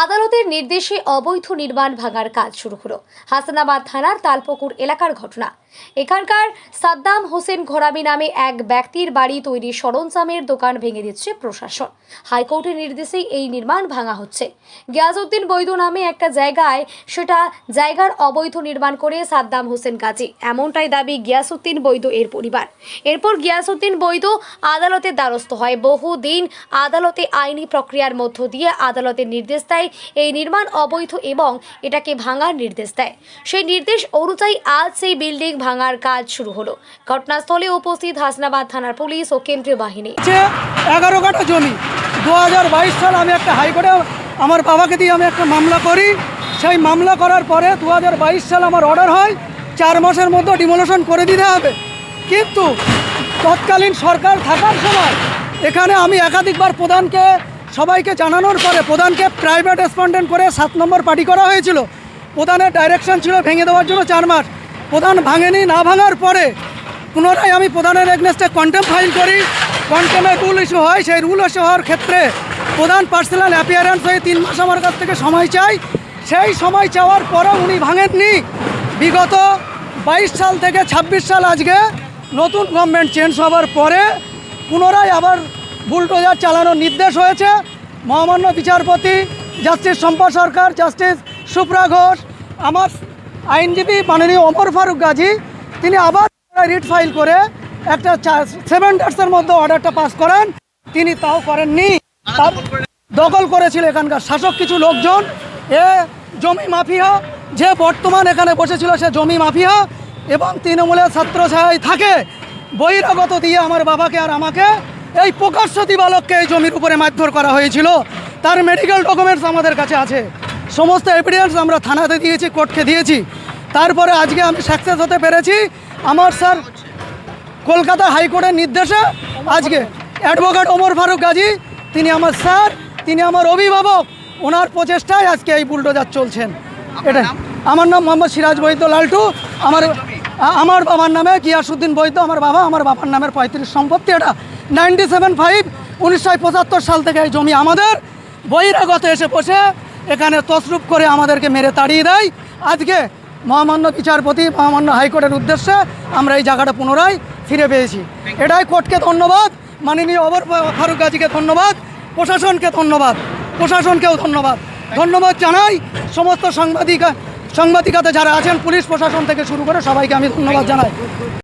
আদালতের নির্দেশে অবৈধ নির্মাণ ভাঙার কাজ শুরু হলো। হাসানাবাদ থানার তালপুকুর এলাকার ঘটনা। এখানকার সাদ্দাম হোসেন ঘোরামি নামে এক ব্যক্তির বাড়ি তৈরি সরঞ্জামের দোকান ভেঙে দিচ্ছে প্রশাসন। হাইকোর্টের নির্দেশেই এই নির্মাণ ভাঙা হচ্ছে। গিয়াসউদ্দিন বৈদ নামে একটা জায়গায় জায়গার অবৈধ নির্মাণ করে সাদ্দাম হোসেন গাজী, এমনটাই দাবি গিয়াসউদ্দিন বৈদ এর পরিবার। এরপর গিয়াসউদ্দিন বৈদ আদালতের দ্বারস্থ হয়। বহুদিন আদালতে আইনি প্রক্রিয়ার মধ্য দিয়ে আদালতের নির্দেশ দেয় এই নির্মাণ অবৈধ এবং এটাকে ভাঙার নির্দেশ দেয়। সেই নির্দেশ অনুযায়ী আজ সেই বিল্ডিং ভাঙার কাজ শুরু হলো। ঘটনাস্থলে উপস্থিত হাসনাবাদ থানার পুলিশ ও কেন্দ্রীয় বাহিনী। 11 কাঠা জমি 2022 সাল আমি একটা হাইকোর্টে আমার বাবাকে দিয়ে আমি একটা মামলা করি। সেই মামলা করার পরে 2022 সাল আমার অর্ডার হয় 4 মাসের মধ্যে ডিমোলিশন করে দিতে হবে। কিন্তু তৎকালীন সরকার থাকার সময় এখানে আমি একাধিকবার প্রধানকে সবাইকে জানানোর পরে প্রধানকে প্রাইভেট রেসপন্ডেন্ট করে 7 নম্বর পার্টি করা হয়েছিল। প্রধানের ডাইরেকশন ছিল ভেঙে দেওয়ার জন্য 4 মাস। প্রধান ভাঙেনি, না ভাঙার পরে পুনরায় আমি প্রধানের এগনেস্টে কন্টেম্প ফাইল করি। কন্টেম্পের রুল ইস্যু হয়। সেই রুল ইস্যু হওয়ার ক্ষেত্রে প্রধান পার্সোনাল অ্যাপিয়ারেন্স হয়ে 3 মাস আমার কাছ থেকে সময় চাই। সেই সময় চাওয়ার পরেও উনি ভাঙেননি। বিগত 22 সাল থেকে 26 সাল আজকে নতুন গভর্নমেন্ট চেঞ্জ হওয়ার পরে পুনরায় আবার বুলডোজার চালানোর নির্দেশ হয়েছে। মহামান্য বিচারপতি জাস্টিস শম্পা সরকার, জাস্টিস সুপ্রা ঘোষ, আমার আইনজীবী মাননীয় ওমর ফারুক গাজী, তিনি আবার রিট ফাইল করে একটা 7 ডেজের মধ্যে অর্ডারটা পাস করেন। তিনি তাও করেননি। তার দখল করেছিল এখানকার শাসক কিছু লোকজন। এ জমি মাফিয়া, যে বর্তমান এখানে বসেছিল সে জমি মাফিয়া এবং তৃণমূলের ছাত্র ছায় থাকে। বহিরাগত দিয়ে আমার বাবাকে আর আমাকে এই প্রকাশ্য দিবালোককে এই জমির উপরে মারধর করা হয়েছিল। তার মেডিকেল ডকুমেন্টস আমাদের কাছে আছে। সমস্ত এভিডেন্স আমরা থানাতে দিয়েছি, কোর্টকে দিয়েছি। তারপরে আজকে আমি সাকসেস হতে পেরেছি। আমার স্যার কলকাতা হাইকোর্টের নির্দেশে আজকে অ্যাডভোকেট ওমর ফারুক গাজী, তিনি আমার স্যার, তিনি আমার অভিভাবক, ওনার প্রচেষ্টায় আজকে এই বুলডোজার চলছেন। এটা আমার নাম মোহাম্মদ সিরাজ বৈদ্য লালটু। আমার বাবার নামে গিয়াসউদ্দিন বৈদ্য আমার বাবা। আমার বাবার নামের 35 সম্পত্তি। এটা 97-5 1975 সাল থেকে এই জমি আমাদের। বহিরাগত এসে বসে এখানে তসরুপ করে আমাদেরকে মেরে তাড়িয়ে দেয়। আজকে মহামান্য বিচারপতি, মহামান্য হাইকোর্টের উদ্দেশ্যে আমরা এই জায়গাটা পুনরায় ফিরে পেয়েছি। এটাই কোর্টকে ধন্যবাদ, মাননীয় ওমর ফারুক গাজীকে ধন্যবাদ, প্রশাসনকে ধন্যবাদ, প্রশাসনকেও ধন্যবাদ জানাই। সমস্ত সাংবাদিকতা যারা আছেন, পুলিশ প্রশাসন থেকে শুরু করে সবাইকে আমি ধন্যবাদ জানাই।